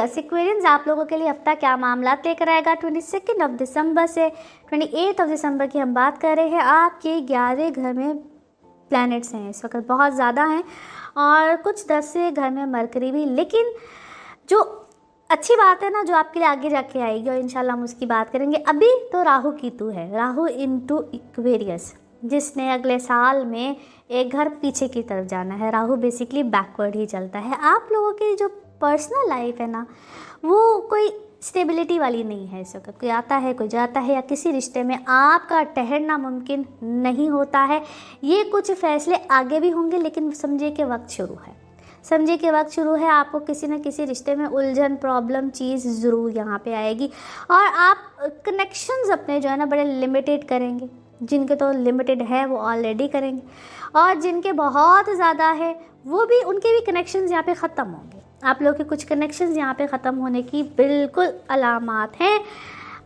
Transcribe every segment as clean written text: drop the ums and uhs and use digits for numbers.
Aquarius, Aquarians आप लोगों के लिए हफ्ता क्या मामला लेकर आएगा 22 दिसंबर से 28 दिसंबर की हम बात कर रहे हैं। आपके 11 घर में प्लैनेट्स हैं इस वक्त, बहुत ज़्यादा हैं, और कुछ 10 घर में मरकरी भी। लेकिन जो अच्छी बात है ना, जो आपके लिए आगे जाके आएगी और इंशाल्लाह हम उसकी बात करेंगे। अभी तो राहु केतु है, राहु इनटू एक्वेरियस, जिसने अगले साल में एक घर पीछे की तरफ जाना है। राहु बेसिकली बैकवर्ड ही चलता है। आप लोगों की जो पर्सनल लाइफ है ना, वो कोई स्टेबिलिटी वाली नहीं है इस वक्त। कोई आता है, कोई जाता है, या किसी रिश्ते में आपका ठहरना मुमकिन नहीं होता है। ये कुछ फैसले आगे भी होंगे, लेकिन समझिए कि वक्त शुरू है, समझिए कि वक्त शुरू है। आपको किसी न किसी रिश्ते में उलझन, प्रॉब्लम चीज़ ज़रूर यहाँ पे आएगी, और आप कनेक्शंस अपने जो है ना बड़े लिमिटेड करेंगे। जिनके तो लिमिटेड है वो ऑलरेडी करेंगे, और जिनके बहुत ज़्यादा है वो भी, उनके भी कनेक्शंस यहाँ पे ख़त्म होंगे। आप लोग के कुछ कनेक्शंस यहाँ पे ख़त्म होने की बिल्कुल अलामात हैं।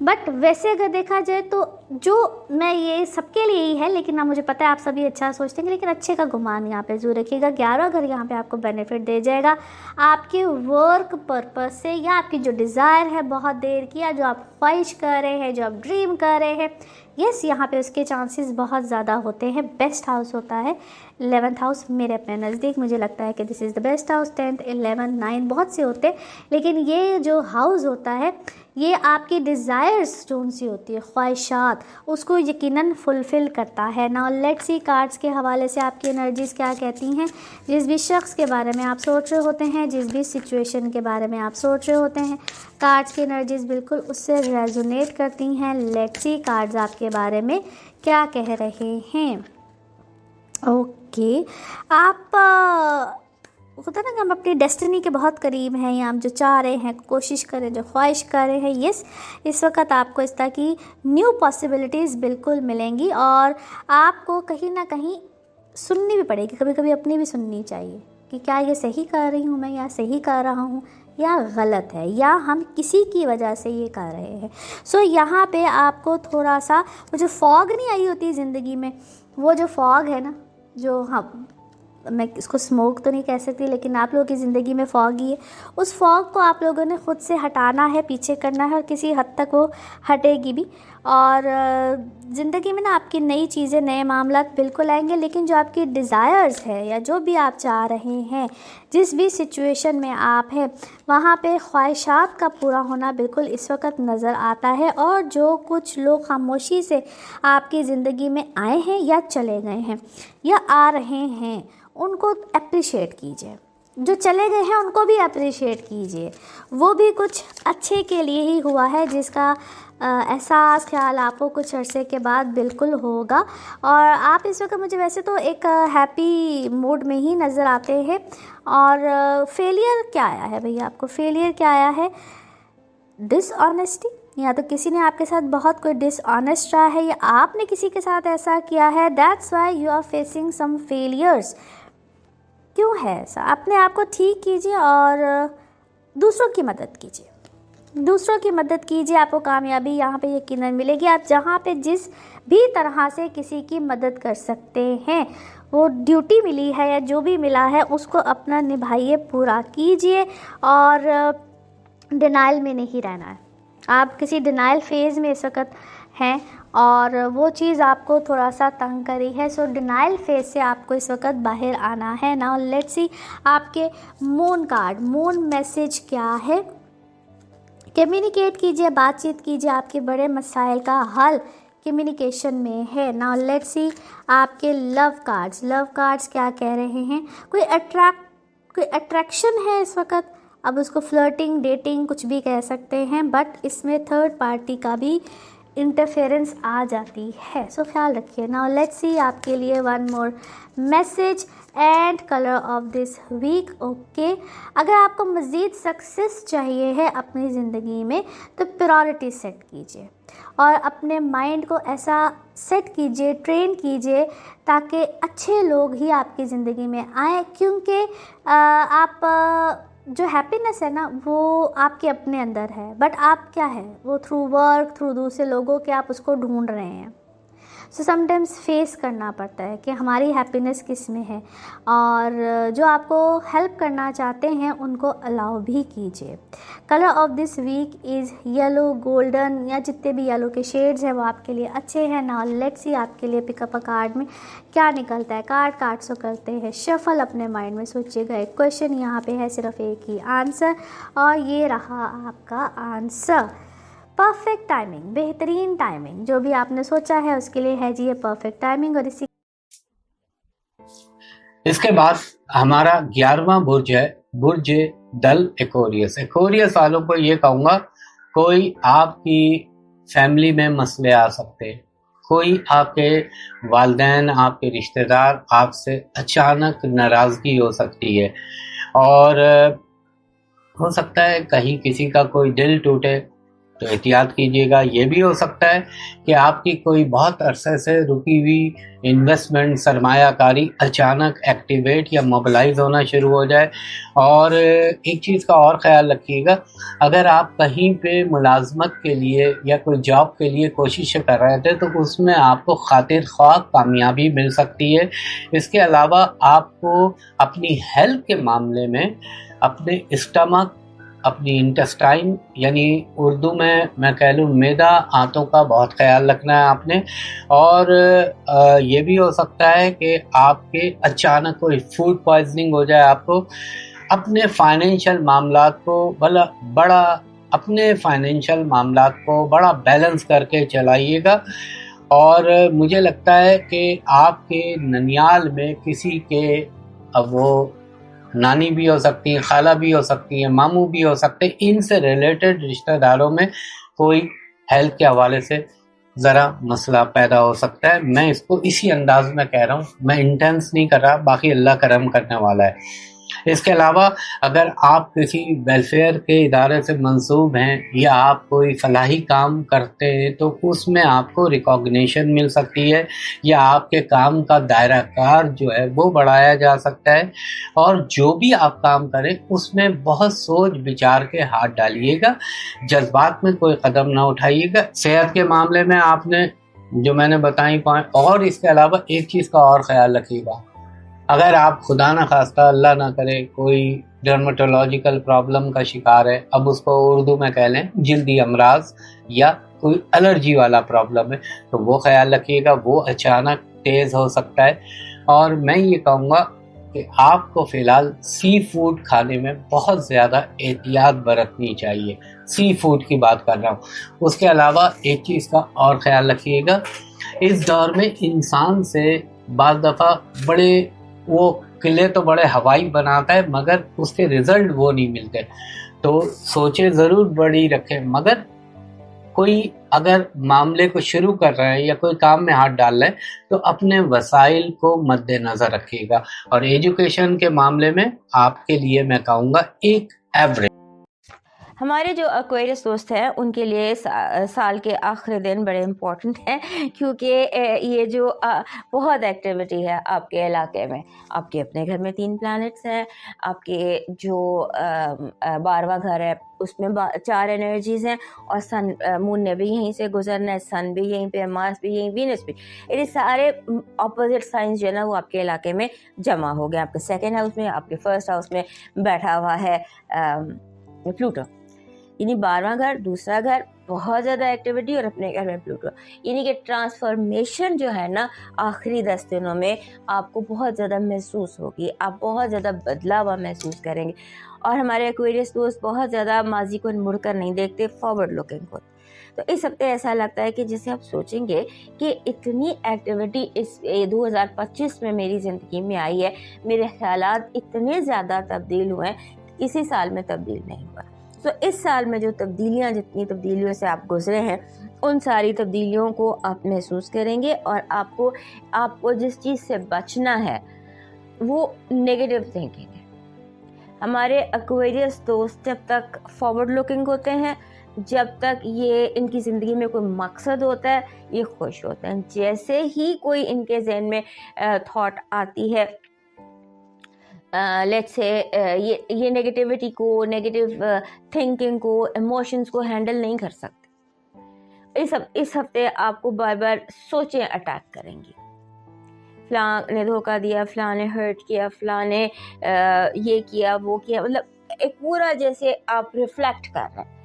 बट वैसे अगर देखा जाए तो जो मैं, ये सबके लिए ही है, लेकिन ना मुझे पता है आप सभी अच्छा सोचते हैं, लेकिन अच्छे का गुमान यहाँ पे जरूर रखिएगा। 11 घर यहाँ पे आपको बेनिफिट दे जाएगा आपके वर्क पर्पस से, या आपकी जो डिज़ायर है बहुत देर की, या जो आप ख्वाहिश कर रहे हैं, जो आप ड्रीम कर रहे हैं, यस यहाँ पे उसके चांसेस बहुत ज़्यादा होते हैं। बेस्ट हाउस होता है 11th हाउस मेरे अपने नज़दीक, मुझे लगता है कि this is the best house. 10th 11 9 बहुत से होते हैं, लेकिन ये जो हाउस होता है ये आपकी डिज़ायर्स जो उनसी होती है, ख्वाहिशात, उसको यकीनन फुलफ़िल करता है। नाउ लेट्स सी कार्ड्स के हवाले से आपकी एनर्जीज़ क्या कहती हैं। जिस भी शख्स के बारे में आप सोच रहे होते हैं, जिस भी सिचुएशन के बारे में आप सोच रहे होते हैं, कार्ड्स की एनर्जीज़ बिल्कुल उससे रेजोनेट करती हैं। लेट्स सी कार्ड्स आपके बारे में क्या कह रहे हैं। ओके, आप होता है ना कि हम अपनी डेस्टिनी के बहुत करीब हैं, या हम जो चाह रहे हैं, कोशिश करें, जो ख्वाहिश कर रहे हैं, यस इस वक्त आपको इस तरह की न्यू पॉसिबिलिटीज़ बिल्कुल मिलेंगी, और आपको कहीं ना कहीं सुननी भी पड़ेगी, कभी कभी अपनी भी सुननी चाहिए कि क्या ये सही कर रही हूँ मैं, या सही कर रहा हूँ, या गलत है, या हम किसी की वजह से ये कर रहे हैं। सो यहाँ पे आपको थोड़ा सा वो जो फॉग नहीं आई होती ज़िंदगी में, वो जो फॉग है ना, जो हम, मैं इसको स्मोक तो नहीं कह सकती, लेकिन आप लोगों की ज़िंदगी में फॉग ही है, उस फॉग को आप लोगों ने ख़ुद से हटाना है, पीछे करना है, और किसी हद तक वो हटेगी भी। और ज़िंदगी में ना आपकी नई चीज़ें, नए मामला बिल्कुल आएंगे, लेकिन जो आपकी डिज़ायर्स है, या जो भी आप चाह रहे हैं, जिस भी सिचुएशन में आप हैं, वहाँ पे ख्वाहिशात का पूरा होना बिल्कुल इस वक्त नज़र आता है। और जो कुछ लोग खामोशी से आपकी ज़िंदगी में आए हैं, या चले गए हैं, या आ रहे हैं, उनको अप्रिशिएट कीजिए। जो चले गए हैं उनको भी अप्रिशिएट कीजिए, वो भी कुछ अच्छे के लिए ही हुआ है, जिसका एहसास, ख्याल आपको कुछ अरसे के बाद बिल्कुल होगा। और आप इस वक्त मुझे वैसे तो एक हैप्पी मूड में ही नज़र आते हैं। और फेलियर क्या आया है भैया, आपको फेलियर क्या आया है? डिसऑनेस्टी, या तो किसी ने आपके साथ बहुत कोई डिसऑनेस्ट रहा है, या आपने किसी के साथ ऐसा किया है, that's why you are facing some failures. क्यों है ऐसा? अपने आप को ठीक कीजिए और दूसरों की मदद कीजिए, दूसरों की मदद कीजिए, आपको कामयाबी यहाँ पे यकीनन मिलेगी। आप जहाँ पे जिस भी तरह से किसी की मदद कर सकते हैं, वो ड्यूटी मिली है या जो भी मिला है, उसको अपना निभाइए, पूरा कीजिए, और डिनाइल में नहीं रहना है। आप किसी डिनाइल फेज़ में इस वक्त हैं, और वो चीज़ आपको थोड़ा सा तंग करी है। सो डिनाइल फेज से आपको इस वक्त बाहर आना है। नाउ लेट्स सी आपके मून कार्ड, मून मैसेज क्या है। कम्युनिकेट कीजिए, बातचीत कीजिए, आपके बड़े मसाइल का हल कम्युनिकेशन में है। नाउ लेट्स सी आपके लव कार्ड्स, लव कार्ड्स क्या कह रहे हैं। कोई अट्रैक्शन है इस वक्त, अब उसको फ्लर्टिंग, डेटिंग कुछ भी कह सकते हैं, बट इसमें थर्ड पार्टी का भी इंटरफेरेंस आ जाती है, सो ख्याल रखिए। नाउ लेट्स सी आपके लिए one more message and colour of this week. Okay, अगर आपको मज़ीद सक्सेस चाहिए है अपनी ज़िंदगी में, तो प्रायोरिटी सेट कीजिए और अपने माइंड को ऐसा सेट कीजिए, ट्रेन कीजिए, ताकि अच्छे लोग ही आपकी ज़िंदगी में आए। क्योंकि आप जो हैप्पीनेस है ना, वो आपके अपने अंदर है, बट आप क्या है, वो थ्रू वर्क, थ्रू दूसरे लोगों के आप उसको ढूंढ रहे हैं। सो समटाइम्स फेस करना पड़ता है कि हमारी हैप्पीनेस किस में है, और जो आपको हेल्प करना चाहते हैं उनको अलाउ भी कीजिए। Colour of this week is yellow, golden, या जितने भी येलो के शेड्स हैं वो आपके लिए अच्छे हैं। नाउ लेट्स सी आपके लिए पिकअप अ कार्ड में क्या निकलता है। कार्ड्स को करते हैं शफल। अपने माइंड में सोचिएगा एक क्वेश्चन, यहाँ पे है सिर्फ एक ही आंसर, और ये रहा आपका आंसर। परफेक्ट टाइमिंग, बेहतरीन टाइमिंग, जो भी आपने सोचा है उसके लिए है जी ये परफेक्ट टाइमिंग। और इसके बाद हमारा 11वां बुर्ज है बुर्ज दल एक्वेरियस। एक्वेरियस वालों को ये कहूँगा, कोई आपकी फैमिली में मसले आ सकते हैं, कोई आपके वालिदैन, आपके रिश्तेदार आपसे अचानक नाराज़गी हो सकती है, और हो सकता है कहीं किसी का कोई दिल टूटे, तो एहतियात कीजिएगा। ये भी हो सकता है कि आपकी कोई बहुत अरसे से रुकी हुई इन्वेस्टमेंट, सरमायाकारी अचानक एक्टिवेट या मोबिलाइज होना शुरू हो जाए। और एक चीज़ का और ख़्याल रखिएगा, अगर आप कहीं पे मुलाजमत के लिए या कोई जॉब के लिए कोशिश कर रहे थे तो उसमें आपको खातिर ख्वाह कामयाबी मिल सकती है। इसके अलावा आपको अपनी हेल्थ के मामले में अपने स्टमक, अपनी इंटेस्टाइन, यानी उर्दू में मैं कह लूँ मैदा, आंतों का बहुत ख्याल रखना है आपने। और ये भी हो सकता है कि आपके अचानक कोई फूड पॉइजनिंग हो जाए आपको। अपने फाइनेंशियल मामलात को बड़ा बैलेंस करके चलाइएगा। और मुझे लगता है कि आपके ननियाल में किसी के, अब वो नानी भी हो सकती है, खाला भी हो सकती है, मामू भी हो सकते हैं, इनसे रिलेटेड रिश्तेदारों में कोई हेल्थ के हवाले से ज़रा मसला पैदा हो सकता है। मैं इसको इसी अंदाज में कह रहा हूँ, मैं इंटेंस नहीं कर रहा, बाकी अल्लाह करम करने वाला है। इसके अलावा अगर आप किसी वेलफेयर के इदारे से मंसूब हैं या आप कोई फलाही काम करते हैं तो उसमें आपको रिकॉग्निशन मिल सकती है, या आपके काम का दायरा कार जो है वो बढ़ाया जा सकता है। और जो भी आप काम करें उसमें बहुत सोच विचार के हाथ डालिएगा, जज्बात में कोई कदम ना उठाइएगा। सेहत के मामले में आपने जो मैंने बताई पॉइंट, और इसके अलावा एक चीज़ का और ख्याल रखिएगा, अगर आप खुदा ना खास्ता अल्लाह ना करे कोई डर्मेटोलॉजिकल प्रॉब्लम का शिकार है, अब उसको उर्दू में कह लें जिल्दी अमराज, या कोई एलर्जी वाला प्रॉब्लम है, तो वो ख्याल रखिएगा, वो अचानक तेज़ हो सकता है। और मैं ये कहूँगा कि आपको फ़िलहाल सी फूड खाने में बहुत ज़्यादा एहतियात बरतनी चाहिए। सी फूड की बात कर रहा हूँ। उसके अलावा एक चीज़ का और ख्याल रखिएगा, इस दौर में इंसान से बाज़ दफ़ा बड़े, वो किले तो बड़े हवाई बनाता है मगर उसके रिजल्ट वो नहीं मिलते, तो सोचे ज़रूर बड़ी रखें, मगर कोई अगर मामले को शुरू कर रहे हैं या कोई काम में हाथ डाल रहे हैं तो अपने वसाइल को मद्देनज़र रखिएगा। और एजुकेशन के मामले में आपके लिए मैं कहूँगा एक एवरेज। हमारे जो एक्वेरियस दोस्त हैं उनके लिए साल के आखिरी दिन बड़े इम्पोर्टेंट हैं, क्योंकि ये जो बहुत एक्टिविटी है आपके इलाके में। आपके अपने घर में 3 प्लैनेट्स हैं, आपके जो 12वां घर है उसमें 4 एनर्जीज़ हैं, और सन मून ने भी यहीं से गुजरना है, सन भी यहीं पे, मार्स भी यहीं, वीनस भी। ये सारे ऑपोजिट साइंस जो है ना वो आपके इलाके में जमा हो गए। आपके 2nd हाउस में, आपके 1st हाउस में बैठा हुआ है प्लूटो, यानी 12वां घर, दूसरा घर, बहुत ज़्यादा एक्टिविटी, और अपने घर में प्लूटो। यानी कि ट्रांसफॉर्मेशन जो है ना आखिरी 10 दिनों में आपको बहुत ज़्यादा महसूस होगी, आप बहुत ज़्यादा बदलाव महसूस करेंगे। और हमारे एक्वेरियस दोस्त बहुत ज़्यादा माजी को मुड़ कर नहीं देखते, फॉरवर्ड लुकिंग को। तो इस हफ्ते ऐसा लगता है कि जैसे आप सोचेंगे कि इतनी एक्टिविटी इस 2025 में मेरी ज़िंदगी में आई है, मेरे ख्यालात इतने ज़्यादा तब्दील हुए हैं, किसी साल में तब्दील नहीं हुआ। तो इस साल में जो तब्दीलियाँ, जितनी तब्दीलियों से आप गुजरे हैं, उन सारी तब्दीलियों को आप महसूस करेंगे। और आपको जिस चीज़ से बचना है वो नेगेटिव थिंकिंग है। हमारे एक्वेरियस दोस्त जब तक फॉरवर्ड लुकिंग होते हैं, जब तक ये इनकी ज़िंदगी में कोई मकसद होता है, ये खुश होते हैं। जैसे ही कोई इनके जहन में थॉट आती है, लेट्स से ये नेगेटिविटी को, नेगेटिव थिंकिंग को, इमोशंस को हैंडल नहीं कर सकते। इस हफ्ते आपको बार बार सोचें अटैक करेंगी। फ़लाँ ने धोखा दिया, फ़लाँ ने हर्ट किया, फ़लाँ ने ये किया वो किया, मतलब एक पूरा जैसे आप रिफ्लेक्ट कर रहे हैं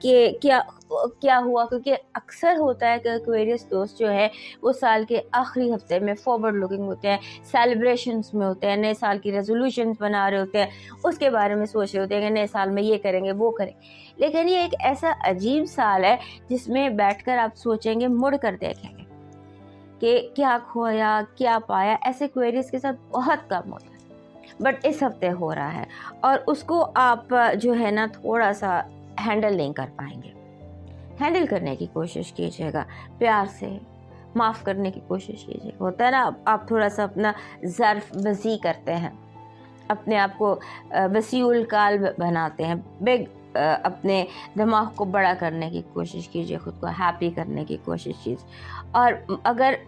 कि क्या हुआ। क्योंकि अक्सर होता है कि एक्वेरियस दोस्त जो है वो साल के आखिरी हफ्ते में फॉरवर्ड लुकिंग होते हैं, सेलिब्रेशंस में होते हैं, नए साल की रेजोल्यूशंस बना रहे होते हैं, उसके बारे में सोच रहे होते हैं कि नए साल में ये करेंगे वो करेंगे। लेकिन ये एक ऐसा अजीब साल है जिसमें बैठकर आप सोचेंगे, मुड़ कर देखेंगे कि क्या खोया क्या पाया। ऐसे क्वेरीज के साथ बहुत कम होता है, बट इस हफ्ते हो रहा है और उसको आप जो है ना थोड़ा सा हैंडल नहीं कर पाएंगे। हैंडल करने की कोशिश कीजिएगा, प्यार से माफ़ करने की कोशिश कीजिएगा। होता है ना, आप थोड़ा सा अपना ज़र्फ वसी करते हैं, अपने आप को वसीउल काल बनाते हैं, बिग अपने दिमाग को बड़ा करने की कोशिश कीजिए, ख़ुद को हैप्पी करने की कोशिश कीजिए। और अगर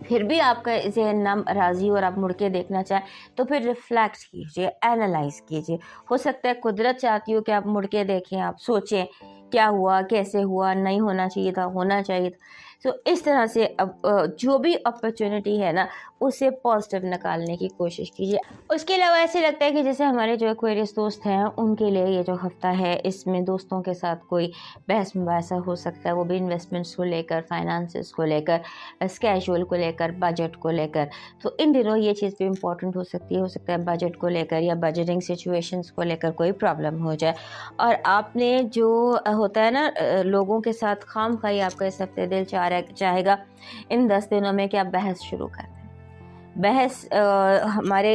फिर भी आपका ज़हन नाराज़ी और आप मुड़ के देखना चाहें तो फिर रिफ्लेक्ट कीजिए, एनालाइज कीजिए। हो सकता है कुदरत चाहती हो कि आप मुड़ के देखें, आप सोचें क्या हुआ, कैसे हुआ, नहीं होना चाहिए था, होना चाहिए था। तो इस तरह से अब जो भी अपॉर्चुनिटी है ना उसे पॉजिटिव निकालने की कोशिश कीजिए। उसके अलावा ऐसे लगता है कि जैसे हमारे जो एक्वेरियस दोस्त हैं उनके लिए ये जो हफ्ता है इसमें दोस्तों के साथ कोई बहस मुबासा हो सकता है, वो भी इन्वेस्टमेंट्स को लेकर, फाइनेंसेस को लेकर, स्केड्यूल को लेकर, बजट को लेकर। तो इन दिनों ये चीज़ भी इम्पॉर्टेंट हो सकती है। हो सकता है बजट को लेकर या बजटिंग सिचुएशंस को लेकर कोई प्रॉब्लम हो जाए और आपने जो होता है ना लोगों के साथ खामखाई आपका इस हफ्ते दिल चाहेगा इन 10 दिनों में कि आप बहस शुरू कर दें। बहस हमारे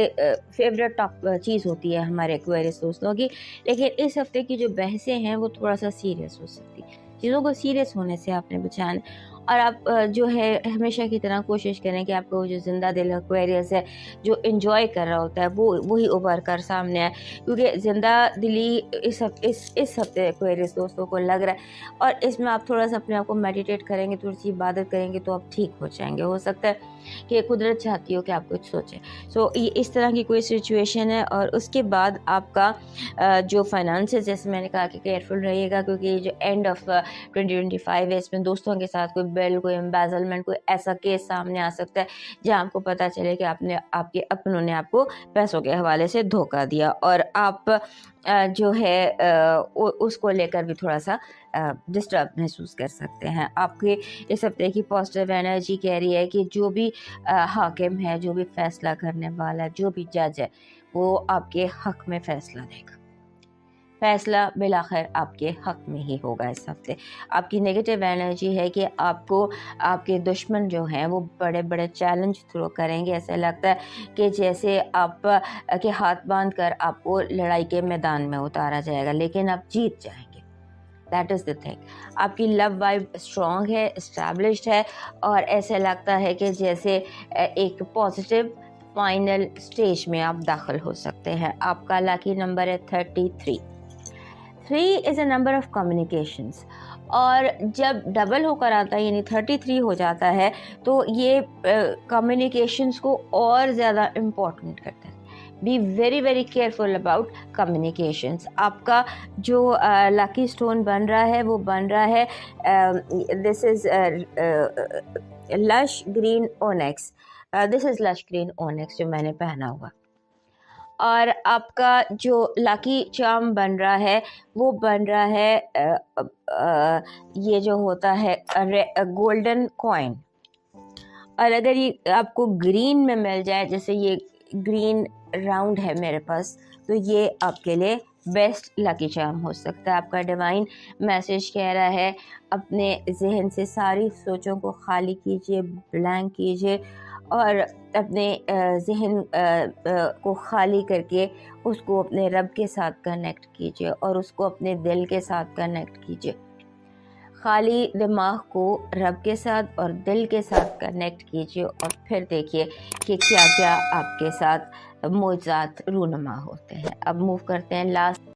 फेवरेट टॉप चीज़ होती है हमारे एक्वेरियस दोस्तों की, लेकिन इस हफ्ते की जो बहसें हैं वो थोड़ा सा सीरियस हो सकती है। चीज़ों को सीरियस होने से आपने बचाना और आप जो है हमेशा की तरह कोशिश करें कि आपका वो जो जिंदा दिल एक्वेरियस है जो एंजॉय कर रहा होता है वो वही उभर कर सामने आए। क्योंकि जिंदा दिली इस हफ्ते एक्वेरियस दोस्तों को लग रहा है और इसमें आप थोड़ा सा अपने आप को मेडिटेट करेंगे, थोड़ी सी इबादत करेंगे तो आप ठीक हो जाएंगे। हो सकता है कि कुदरत चाहती हो कि आप कुछ सोचें। सो ये इस तरह की कोई सिचुएशन है। और उसके बाद आपका जो फाइनेंसेस, जैसे मैंने कहा कि केयरफुल रहिएगा क्योंकि जो एंड ऑफ 2025 है इसमें दोस्तों के साथ कोई बिल, कोई एम्बेजलमेंट, कोई ऐसा केस सामने आ सकता है जहां आपको पता चले कि आपके अपनों ने आपको पैसों के हवाले से धोखा दिया और आप जो है उसको लेकर भी थोड़ा सा डिस्टर्ब महसूस कर सकते हैं। आपके इस हफ्ते की पॉजिटिव एनर्जी कह रही है कि जो भी हाकिम है, जो भी फैसला करने वाला है, जो भी जज है वो आपके हक में फैसला देगा। फैसला बिलाखिर आपके हक में ही होगा। इस हफ्ते आपकी नेगेटिव एनर्जी है कि आपको आपके दुश्मन जो हैं वो बड़े बड़े चैलेंज थ्रो करेंगे। ऐसा लगता है कि जैसे आप के हाथ बांध कर आपको लड़ाई के मैदान में उतारा जाएगा, लेकिन आप जीत जाएंगे। That is the thing. आपकी लव वाइब स्ट्रॉन्ग है, इस्टेब्लिश्ड है और ऐसा लगता है कि जैसे एक पॉजिटिव फाइनल स्टेज में आप दाखिल हो सकते हैं। आपका लकी नंबर है 33। 3 is a number of communications और जब डबल होकर आता है यानी 33 हो जाता है तो ये कम्युनिकेशंस को और ज़्यादा इम्पोर्टेंट करता है। Be very very careful about communications. आपका जो लकी स्टोन बन रहा है वो बन रहा है this is lush green ओनेक्स। This is lush green ओनेक्स जो मैंने पहना हुआ। और आपका जो लकी चार्म बन रहा है वो बन रहा है ये जो होता है गोल्डन कॉइन। और अगर ये आपको ग्रीन में मिल जाए, जैसे ये ग्रीन राउंड है मेरे पास, तो ये आपके लिए बेस्ट लकी चार्म हो सकता है। आपका डिवाइन मैसेज कह रहा है अपने जहन से सारी सोचों को खाली कीजिए, ब्लैंक कीजिए और अपने जहन को खाली करके उसको अपने रब के साथ कनेक्ट कीजिए और उसको अपने दिल के साथ कनेक्ट कीजिए। खाली दिमाग को रब के साथ और दिल के साथ कनेक्ट कीजिए और फिर देखिए कि क्या क्या आपके साथ मोजात रूनुमा होते हैं। अब मूव करते हैं लास्ट